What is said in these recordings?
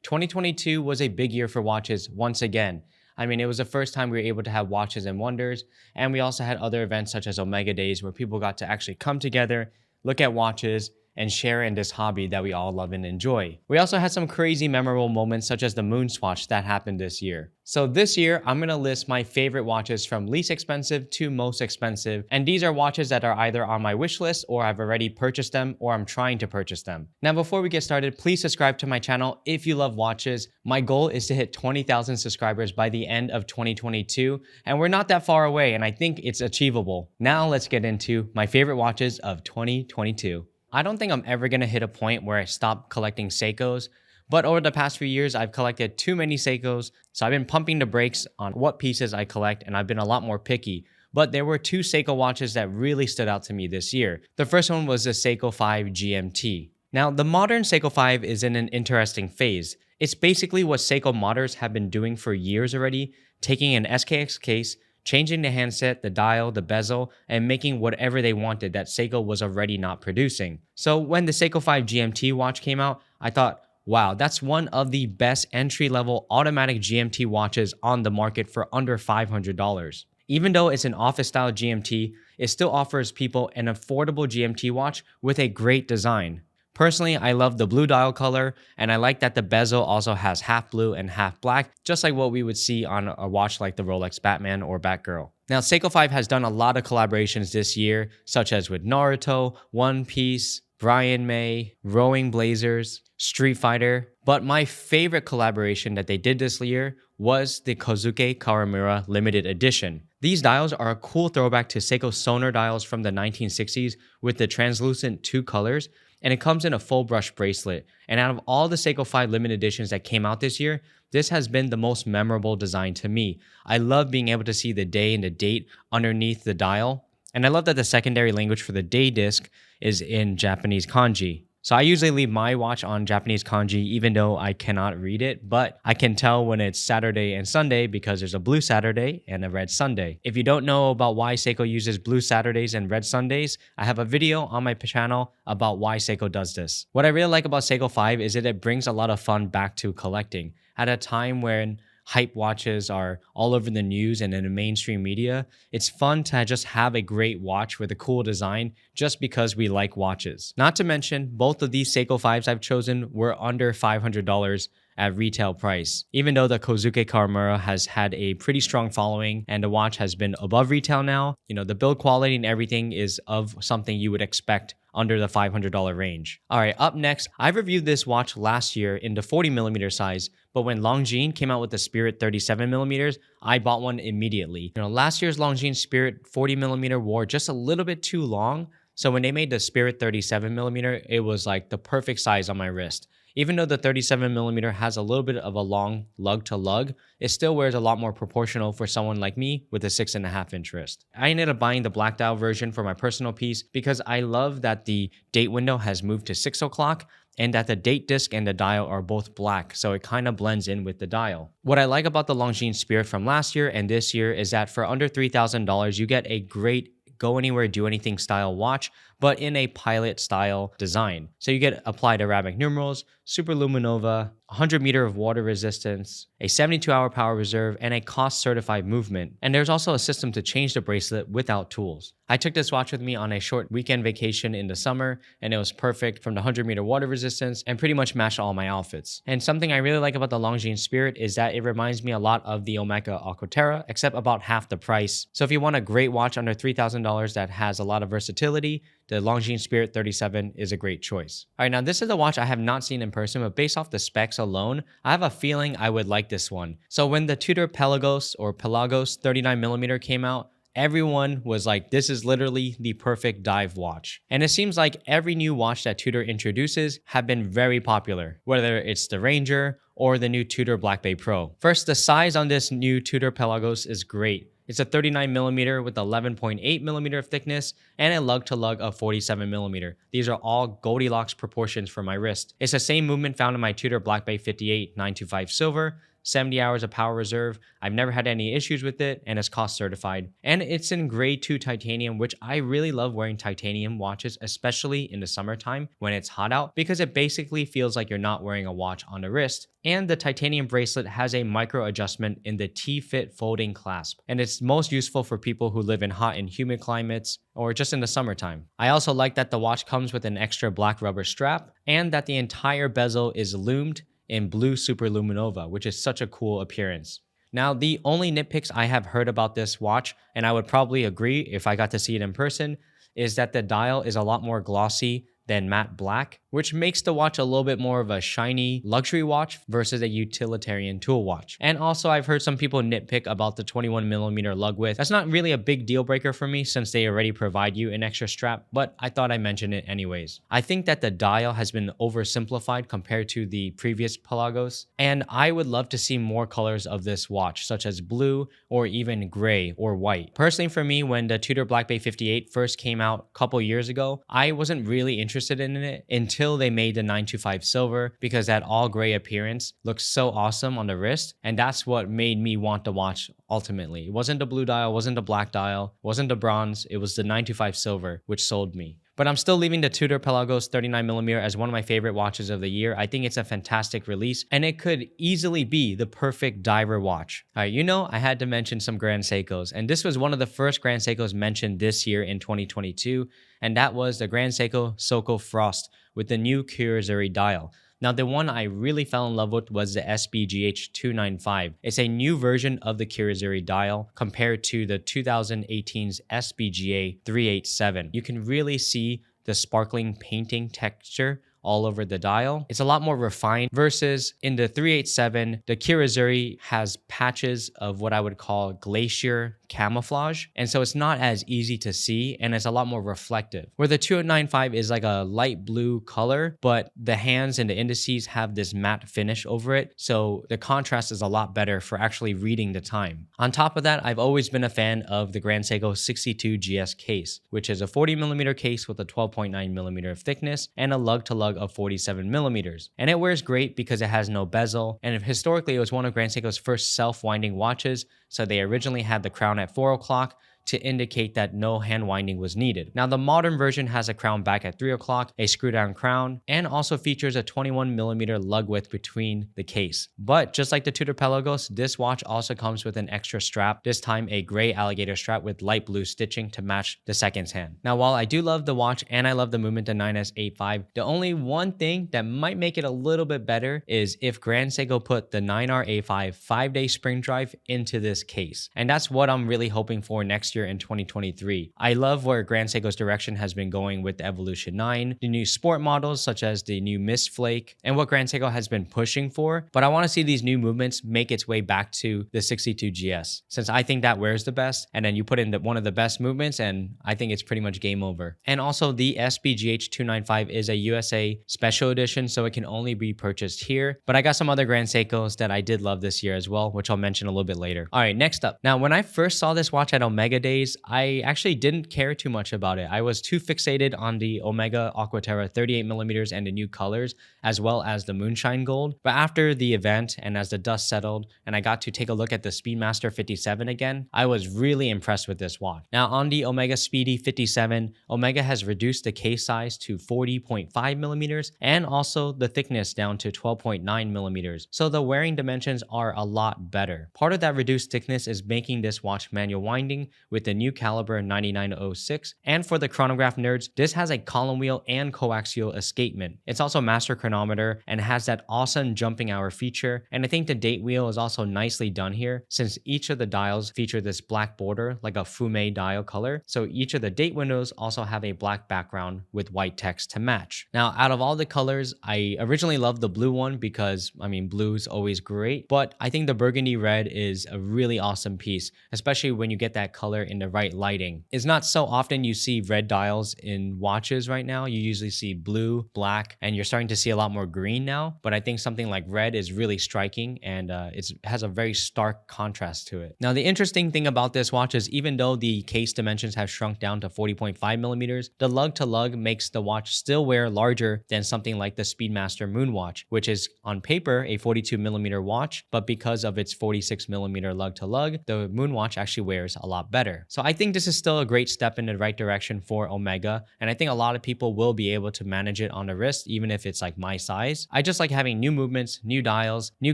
2022 was a big year for watches once again. I mean, it was the first time we were able to have Watches and Wonders, and we also had other events such as Omega Days where people got to actually come together, look at watches, and share in this hobby that we all love and enjoy. We also had some crazy memorable moments such as the moon swatch that happened this year. So this year, I'm gonna list my favorite watches from least expensive to most expensive. And these are watches that are either on my wish list or I've already purchased them or I'm trying to purchase them. Now, before we get started, please subscribe to my channel if you love watches. My goal is to hit 20,000 subscribers by the end of 2022. And we're not that far away and I think it's achievable. Now let's get into my favorite watches of 2022. I don't think I'm ever going to hit a point where I stop collecting Seikos, but over the past few years, I've collected too many Seikos, so I've been pumping the brakes on what pieces I collect, and I've been a lot more picky. But there were two Seiko watches that really stood out to me this year. The first one was the Seiko 5 GMT. Now, the modern Seiko 5 is in an interesting phase. It's basically what Seiko modders have been doing for years already, taking an SKX case, changing the handset, the dial, the bezel, and making whatever they wanted that Seiko was already not producing. So when the Seiko 5 GMT watch came out, I thought, wow, that's one of the best entry-level automatic GMT watches on the market for under $500. Even though it's an office-style GMT, it still offers people an affordable GMT watch with a great design. Personally, I love the blue dial color, and I like that the bezel also has half blue and half black, just like what we would see on a watch like the Rolex Batman or Batgirl. Now, Seiko 5 has done a lot of collaborations this year, such as with Naruto, One Piece, Brian May, Rowing Blazers, Street Fighter, but my favorite collaboration that they did this year was the Kozuke Kawamura limited edition. These dials are a cool throwback to Seiko's Sonar dials from the 1960s with the translucent two colors, and it comes in a full brush bracelet. And out of all the Seiko 5 limited editions that came out this year, this has been the most memorable design to me. I love being able to see the day and the date underneath the dial. And I love that the secondary language for the day disc is in Japanese kanji. So I usually leave my watch on Japanese kanji even though I cannot read it, but I can tell when it's Saturday and Sunday because there's a blue Saturday and a red Sunday. If you don't know about why Seiko uses blue Saturdays and red Sundays, I have a video on my channel about why Seiko does this. What I really like about Seiko 5 is that it brings a lot of fun back to collecting. At a time when hype watches are all over the news and in the mainstream media, it's fun to just have a great watch with a cool design just because we like watches. Not to mention, both of these Seiko 5s I've chosen were under $500 at retail price. Even though the Kozuke Kawamura has had a pretty strong following and the watch has been above retail now, the build quality and everything is of something you would expect under the $500 range. All right, up next, I reviewed this watch last year in the 40mm size, but when Longines came out with the Spirit 37mm, I bought one immediately. Last year's Longines Spirit 40mm wore just a little bit too long, so when they made the Spirit 37mm, it was like the perfect size on my wrist. Even though the 37mm has a little bit of a long lug to lug, it still wears a lot more proportional for someone like me with a 6.5-inch wrist. I ended up buying the black dial version for my personal piece because I love that the date window has moved to 6 o'clock and that the date disc and the dial are both black, so it kind of blends in with the dial. What I like about the Longines Spirit from last year and this year is that for under $3,000, you get a great go anywhere, do anything style watch, but in a pilot style design. So you get applied Arabic numerals, super luminova, 100 meter of water resistance, a 72-hour power reserve, and a cost certified movement. And there's also a system to change the bracelet without tools. I took this watch with me on a short weekend vacation in the summer, and it was perfect from the 100 meter water resistance and pretty much matched all my outfits. And something I really like about the Longines Spirit is that it reminds me a lot of the Omega Aquaterra, except about half the price. So if you want a great watch under $3,000 that has a lot of versatility, the Longines Spirit 37 is a great choice. All right, now this is a watch I have not seen in person, but based off the specs alone, I have a feeling I would like this one. So when the Tudor Pelagos 39mm came out, everyone was like, this is literally the perfect dive watch. And it seems like every new watch that Tudor introduces have been very popular, whether it's the Ranger or the new Tudor Blancpain Pro. First, the size on this new Tudor Pelagos is great. It's a 39mm with 11.8mm of thickness and a lug-to-lug of 47mm. These are all Goldilocks proportions for my wrist. It's the same movement found in my Tudor Blancpain 58 925 Silver, 70 hours of power reserve. I've never had any issues with it, and it's cost certified. And it's in grade 2 titanium, which I really love wearing titanium watches, especially in the summertime when it's hot out, because it basically feels like you're not wearing a watch on the wrist. And the titanium bracelet has a micro adjustment in the T-fit folding clasp, and it's most useful for people who live in hot and humid climates or just in the summertime. I also like that the watch comes with an extra black rubber strap and that the entire bezel is loomed in blue superluminova, which is such a cool appearance. Now, the only nitpicks I have heard about this watch, and I would probably agree if I got to see it in person, is that the dial is a lot more glossy than matte black, which makes the watch a little bit more of a shiny luxury watch versus a utilitarian tool watch. And also, I've heard some people nitpick about the 21mm lug width. That's not really a big deal breaker for me since they already provide you an extra strap, but I thought I mentioned it anyways. I think that the dial has been oversimplified compared to the previous Pelagos, and I would love to see more colors of this watch, such as blue or even gray or white. Personally, for me, when the Tudor Blancpain 58 first came out a couple years ago, I wasn't really interested in it until they made the 925 silver, because that all gray appearance looks so awesome on the wrist, and that's what made me want the watch ultimately. It wasn't the blue dial, wasn't the black dial, wasn't the bronze, it was the 925 silver which sold me. But I'm still leaving the Tudor Pelagos 39mm as one of my favorite watches of the year. I think it's a fantastic release, and it could easily be the perfect diver watch. All right, I had to mention some Grand Seikos, and this was one of the first Grand Seikos mentioned this year in 2022, and that was the Grand Seiko Soko Frost with the new Kurazuri dial. Now, the one I really fell in love with was the SBGH 295. It's a new version of the Kurazuri dial compared to the 2018's SBGA 387. You can really see the sparkling painting texture all over the dial. It's a lot more refined versus in the 387, the Kurazuri has patches of what I would call glacier camouflage. And so it's not as easy to see, and it's a lot more reflective. Where the 295 is like a light blue color, but the hands and the indices have this matte finish over it. So the contrast is a lot better for actually reading the time. On top of that, I've always been a fan of the Grand Seiko 62GS case, which is a 40mm case with a 12.9mm of thickness and a lug-to-lug of 47mm. And it wears great because it has no bezel, and historically it was one of Grand Seiko's first self-winding watches, so they originally had the crown at 4 o'clock to indicate that no hand winding was needed. Now, the modern version has a crown back at 3 o'clock, a screw down crown, and also features a 21mm lug width between the case. But just like the Tudor Pelagos, this watch also comes with an extra strap, this time a gray alligator strap with light blue stitching to match the seconds hand. Now, while I do love the watch and I love the movement to 9S85, the only one thing that might make it a little bit better is if Grand Seiko put the 9R-A5 5-day spring drive into this case. And that's what I'm really hoping for next year in 2023. I love where Grand Seiko's direction has been going with the Evolution 9, the new sport models such as the new Mist Flake, and what Grand Seiko has been pushing for. But I want to see these new movements make its way back to the 62GS, since I think that wears the best, and then you put in one of the best movements, and I think it's pretty much game over. And also, the SBGH 295 is a USA special edition, so it can only be purchased here. But I got some other Grand Seikos that I did love this year as well, which I'll mention a little bit later. All right, next up. Now, when I first saw this watch at Omega Days, I actually didn't care too much about it. I was too fixated on the Omega Aquaterra 38mm and the new colors, as well as the Moonshine Gold. But after the event, and as the dust settled, and I got to take a look at the Speedmaster 57 again, I was really impressed with this watch. Now, on the Omega Speedy 57, Omega has reduced the case size to 40.5mm and also the thickness down to 12.9mm. So the wearing dimensions are a lot better. Part of that reduced thickness is making this watch manual winding with the new caliber 9906. And for the chronograph nerds, this has a column wheel and coaxial escapement. It's also master chronometer and has that awesome jumping hour feature. And I think the date wheel is also nicely done here, since each of the dials feature this black border like a fume dial color. So each of the date windows also have a black background with white text to match. Now, out of all the colors, I originally loved the blue one because, blue is always great, but I think the burgundy red is a really awesome piece, especially when you get that color color in the right lighting. It's not so often you see red dials in watches right now. You usually see blue, black, and you're starting to see a lot more green now. But I think something like red is really striking, and it has a very stark contrast to it. Now, the interesting thing about this watch is even though the case dimensions have shrunk down to 40.5 millimeters, the lug to lug makes the watch still wear larger than something like the Speedmaster Moon watch, which is on paper a 42 millimeter watch, but because of its 46 millimeter lug to lug, the Moon watch actually wears a lot better. So I think this is still a great step in the right direction for Omega, and I think a lot of people will be able to manage it on the wrist, even if it's like my size. I just like having new movements, new dials, new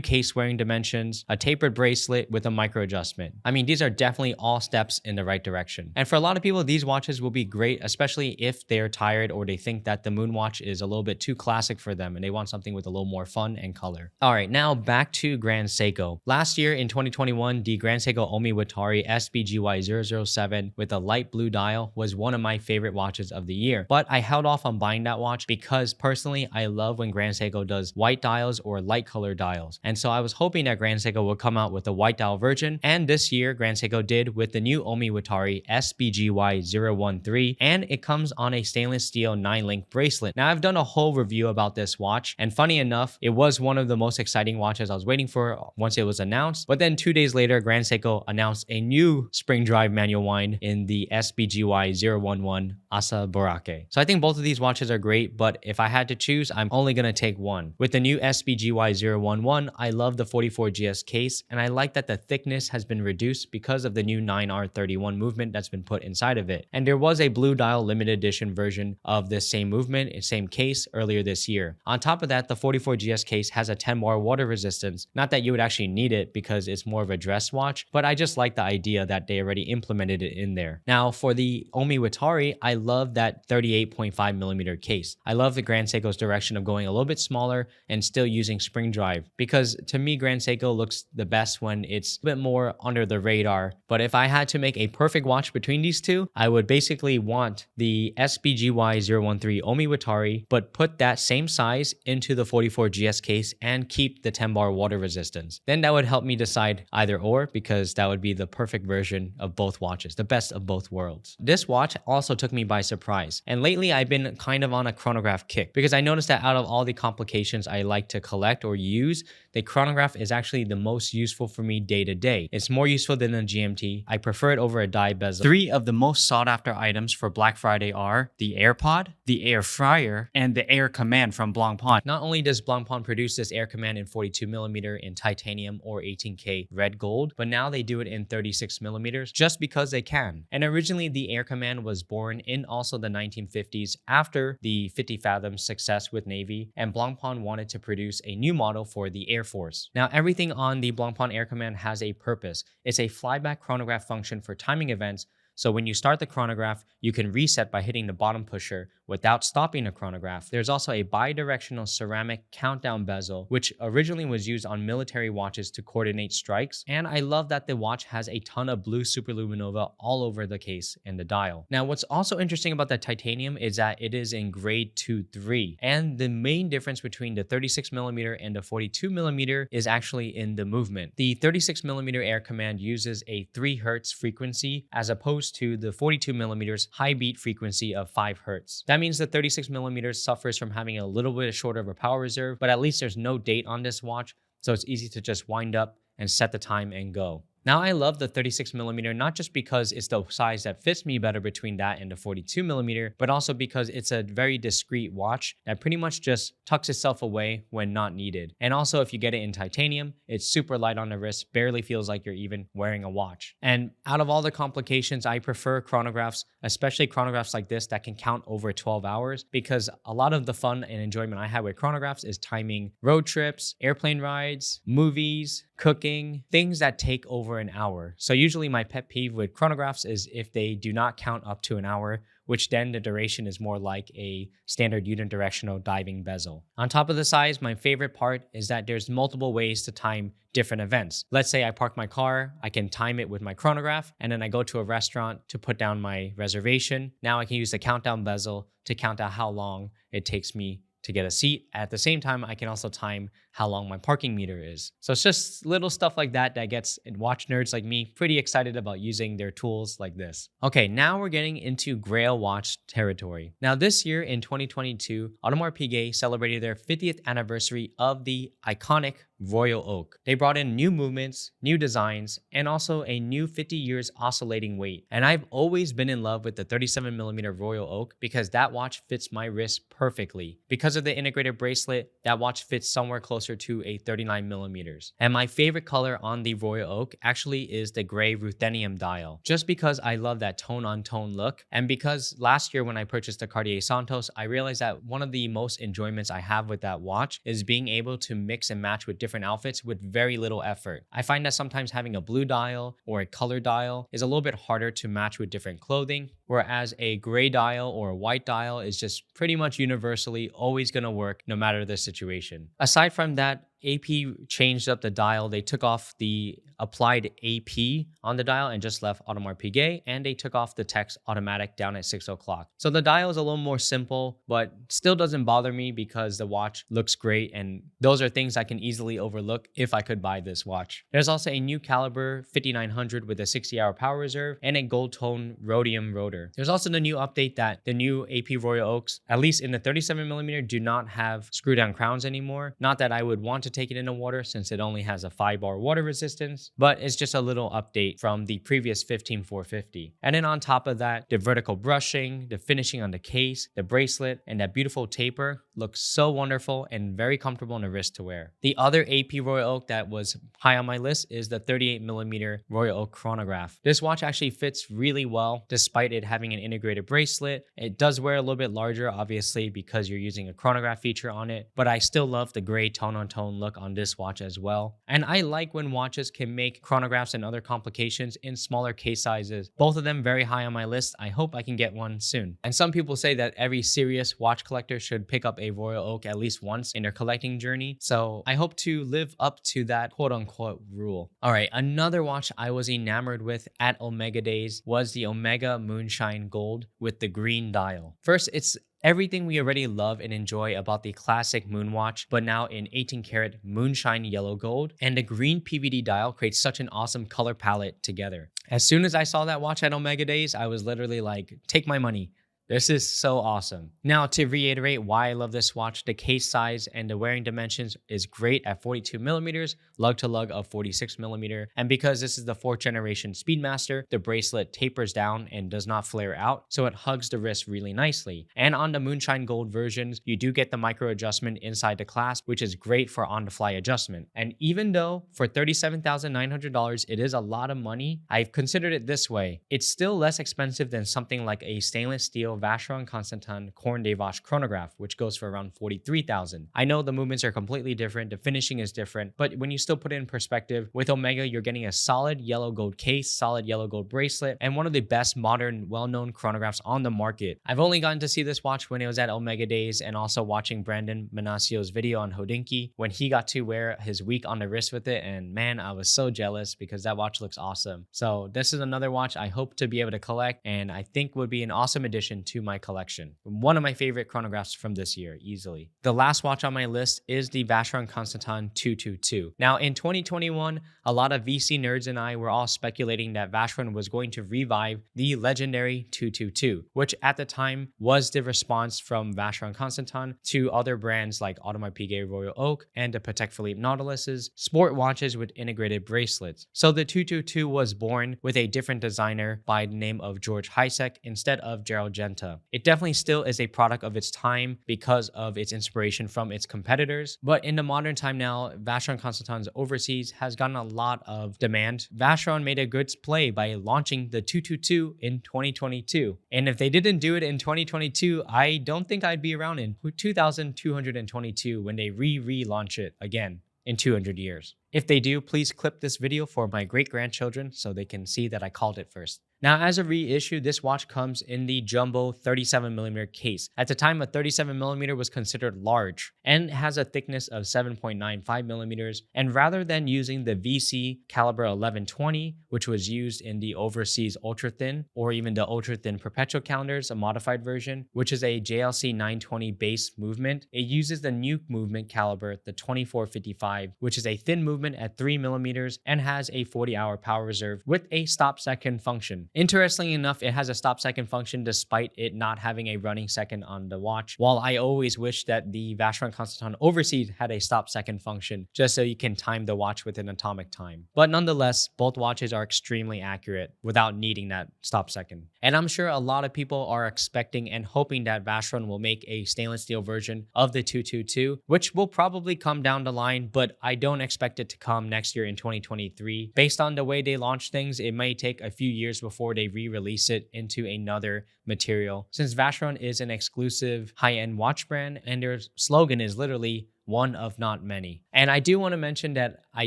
case wearing dimensions, a tapered bracelet with a micro adjustment. I mean, these are definitely all steps in the right direction. And for a lot of people, these watches will be great, especially if they're tired or they think that the Moon watch is a little bit too classic for them and they want something with a little more fun and color. All right, now back to Grand Seiko. Last year in 2021, the Grand Seiko Omiwatari SBGY007 with a light blue dial was one of my favorite watches of the year, but I held off on buying that watch because personally, I love when Grand Seiko does white dials or light color dials. And so I was hoping that Grand Seiko would come out with a white dial version, and this year Grand Seiko did with the new Omiwatari SBGY013, and it comes on a stainless steel 9-link bracelet. Now, I've done a whole review about this watch, and funny enough, it was one of the most exciting watches I was waiting for once it was announced, but then 2 days later, Grand Seiko announced a new spring drive manual wind in the SBGY011 Asa Borake. So I think both of these watches are great, but if I had to choose, I'm only going to take one. With the new SBGY011, I love the 44GS case, and I like that the thickness has been reduced because of the new 9R31 movement that's been put inside of it. And there was a blue dial limited edition version of this same movement, same case, earlier this year. On top of that, the 44GS case has a 10 bar water resistance. Not that you would actually need it because it's more of a dress watch, but I just like the idea that they already implemented it in there. Now, for the Omiwatari, I love that 38.5 millimeter case. I love the Grand Seiko's direction of going a little bit smaller and still using spring drive, because to me, Grand Seiko looks the best when it's a bit more under the radar. But if I had to make a perfect watch between these two, I would basically want the SBGY013 Omiwatari, but put that same size into the 44GS case and keep the 10 bar water resistance. Then that would help me decide either or, because that would be the perfect version of both watches, the best of both worlds. This watch also took me by surprise, and lately I've been kind of on a chronograph kick, because I noticed that out of all the complications I like to collect or use, the chronograph is actually the most useful for me day to day. It's more useful than a GMT. I prefer it over a die bezel. 3 of the most sought after items for Black Friday are the AirPod, the Air Fryer, and the Air Command from Blancpain. Not only does Blancpain produce this Air Command in 42 millimeter in titanium or 18K red gold, but now they do it in 36 millimeters just because they can. And originally the Air Command was born in also the 1950s after the 50 Fathoms success with Navy, and Blancpain wanted to produce a new model for the Air Force. Now, everything on the Blancpain Air Command has a purpose. It's a flyback chronograph function for timing events. So when you start the chronograph, you can reset by hitting the bottom pusher without stopping the chronograph. There's also a bi-directional ceramic countdown bezel, which originally was used on military watches to coordinate strikes. And I love that the watch has a ton of blue superluminova all over the case and the dial. Now, what's also interesting about the titanium is that it is in grade 2-3. And the main difference between the 36 millimeter and the 42 millimeter is actually in the movement. The 36 millimeter Air Command uses a 3 Hertz frequency as opposed to the 42 millimeters high beat frequency of 5 Hertz. That means the 36 millimeters suffers from having a little bit shorter of a power reserve, but at least there's no date on this watch, so it's easy to just wind up and set the time and go. Now, I love the 36 millimeter, not just because it's the size that fits me better between that and the 42 millimeter, but also because it's a very discreet watch that pretty much just tucks itself away when not needed. And also, if you get it in titanium, it's super light on the wrist, barely feels like you're even wearing a watch. And out of all the complications, I prefer chronographs, especially chronographs like this that can count over 12 hours, because a lot of the fun and enjoyment I have with chronographs is timing road trips, airplane rides, movies, cooking, things that take over an hour. So usually my pet peeve with chronographs is if they do not count up to an hour, which then the duration is more like a standard unidirectional diving bezel. On top of the size, my favorite part is that there's multiple ways to time different events. Let's say I park my car, I can time it with my chronograph, and then I go to a restaurant to put down my reservation. Now I can use the countdown bezel to count out how long it takes me to get a seat. At the same time, I can also time how long my parking meter is. So it's just little stuff like that that gets watch nerds like me pretty excited about using their tools like this. Okay, now we're getting into Grail watch territory. Now this year in 2022, Audemars Piguet celebrated their 50th anniversary of the iconic Royal Oak. They brought in new movements, new designs, and also a new 50 years oscillating weight. And I've always been in love with the 37mm Royal Oak because that watch fits my wrist perfectly. Because of the integrated bracelet, that watch fits somewhere closer to a 39mm. And my favorite color on the Royal Oak actually is the gray ruthenium dial, just because I love that tone-on-tone look. And because last year when I purchased the Cartier Santos, I realized that one of the most enjoyments I have with that watch is being able to mix and match with different outfits with very little effort. I find that sometimes having a blue dial or a color dial is a little bit harder to match with different clothing, whereas a gray dial or a white dial is just pretty much universally always going to work no matter the situation. Aside from that, AP changed up the dial. They took off the applied AP on the dial and just left Audemars Piguet, and they took off the text automatic down at 6 o'clock. So the dial is a little more simple, but still doesn't bother me because the watch looks great, and those are things I can easily overlook if I could buy this watch. There's also a new caliber 5900 with a 60-hour power reserve and a gold tone rhodium rotor. There's also the new update that the new AP Royal Oaks, at least in the 37mm, do not have screw down crowns anymore. Not that I would want to take it into water since it only has a 5-bar water resistance, but it's just a little update from the previous 15450. And then on top of that, the vertical brushing, the finishing on the case, the bracelet, and that beautiful taper looks so wonderful and very comfortable on the wrist to wear. The other AP Royal Oak that was high on my list is the 38mm Royal Oak chronograph. This watch actually fits really well despite it having an integrated bracelet. It does wear a little bit larger, obviously, because you're using a chronograph feature on it, but I still love the gray tone-on-tone look on this watch as well. And I like when watches can make chronographs and other complications in smaller case sizes. Both of them very high on my list. I hope I can get one soon. And some people say that every serious watch collector should pick up a Royal Oak at least once in their collecting journey. So I hope to live up to that quote-unquote rule. All right, another watch I was enamored with at Omega Days was the Omega Moonshine Gold with the green dial. First, it's everything we already love and enjoy about the classic Moonwatch, but now in 18 karat moonshine yellow gold, and the green PVD dial creates such an awesome color palette together. As soon as I saw that watch at Omega Days, I was literally like, take my money. This is so awesome. Now, to reiterate why I love this watch, the case size and the wearing dimensions is great at 42mm, lug to lug of 46mm. And because this is the 4th generation Speedmaster, the bracelet tapers down and does not flare out, so it hugs the wrist really nicely. And on the Moonshine Gold versions, you do get the micro adjustment inside the clasp, which is great for on-the-fly adjustment. And even though for $37,900, it is a lot of money, I've considered it this way. It's still less expensive than something like a stainless steel Vacheron Constantin Corne des Vaches chronograph, which goes for around $43,000. I know the movements are completely different, the finishing is different, but when you still put it in perspective, with Omega, you're getting a solid yellow gold case, solid yellow gold bracelet, and one of the best modern, well-known chronographs on the market. I've only gotten to see this watch when it was at Omega Days and also watching Brandon Manasio's video on Hodinkee when he got to wear his week on the wrist with it, and man, I was so jealous because that watch looks awesome. So this is another watch I hope to be able to collect, and I think would be an awesome addition to my collection. One of my favorite chronographs from this year, easily. The last watch on my list is the Vacheron Constantin 222. Now, in 2021, a lot of VC nerds and I were all speculating that Vacheron was going to revive the legendary 222, which at the time was the response from Vacheron Constantin to other brands like Audemars Piguet Royal Oak and the Patek Philippe Nautilus's sport watches with integrated bracelets. So the 222 was born with a different designer by the name of George Hisek instead of Gerald Genta. It definitely still is a product of its time because of its inspiration from its competitors, but in the modern time now, Vacheron Constantin's overseas has gotten a lot of demand. Vacheron made a good play by launching the 222 in 2022, and if they didn't do it in 2022, I don't think I'd be around in 2222 when they relaunch it again in 200 years. If they do, please clip this video for my great-grandchildren so they can see that I called it first. Now, as a reissue, this watch comes in the jumbo 37mm case. At the time, a 37mm was considered large and has a thickness of 7.95mm. And rather than using the VC caliber 1120, which was used in the overseas ultra thin or even the ultra thin perpetual calendars, a modified version, which is a JLC 920 base movement, it uses the new movement caliber, the 2455, which is a thin movement at 3mm and has a 40-hour power reserve with a stop second function. Interestingly enough, it has a stop second function despite it not having a running second on the watch. While I always wish that the Vacheron Constantin overseas had a stop second function just so you can time the watch with an atomic time. But nonetheless, both watches are extremely accurate without needing that stop second. And I'm sure a lot of people are expecting and hoping that Vacheron will make a stainless steel version of the 222, which will probably come down the line, but I don't expect it to come next year in 2023. Based on the way they launch things, it may take a few years before they re-release it into another material. Since Vacheron is an exclusive high-end watch brand and their slogan is literally one of not many. And I do want to mention that I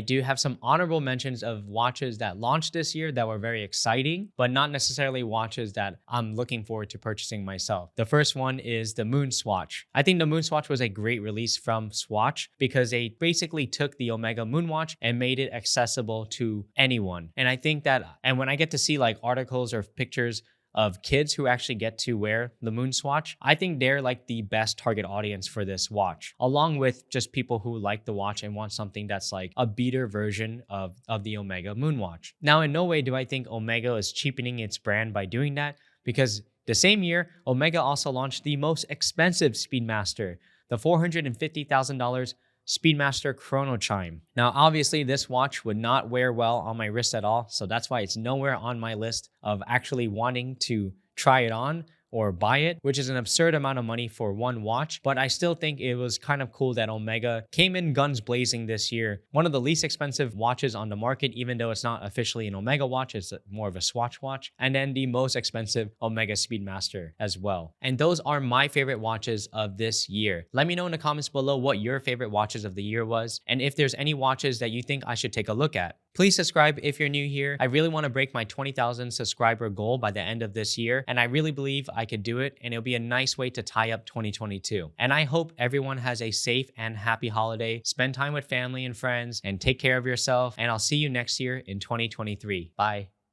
do have some honorable mentions of watches that launched this year that were very exciting, but not necessarily watches that I'm looking forward to purchasing myself. The first one is the Moon Swatch. I think the Moon Swatch was a great release from Swatch because they basically took the Omega Moonwatch and made it accessible to anyone. And I think that, and when I get to see like articles or pictures of kids who actually get to wear the Moon Swatch, I think they're like the best target audience for this watch, along with just people who like the watch and want something that's like a beater version of the Omega Moonwatch. Now, in no way do I think Omega is cheapening its brand by doing that, because the same year, Omega also launched the most expensive Speedmaster, the $450,000 Speedmaster Chrono Chime. Now, obviously, this watch would not wear well on my wrist at all, so that's why it's nowhere on my list of actually wanting to try it on or buy it, which is an absurd amount of money for one watch. But I still think it was kind of cool that Omega came in guns blazing this year. One of the least expensive watches on the market, even though it's not officially an Omega watch, it's more of a Swatch watch. And then the most expensive Omega Speedmaster as well. And those are my favorite watches of this year. Let me know in the comments below what your favorite watches of the year was, and if there's any watches that you think I should take a look at. Please subscribe if you're new here. I really want to break my 20,000 subscriber goal by the end of this year, and I really believe I could do it, and it'll be a nice way to tie up 2022. And I hope everyone has a safe and happy holiday. Spend time with family and friends, and take care of yourself, and I'll see you next year in 2023. Bye.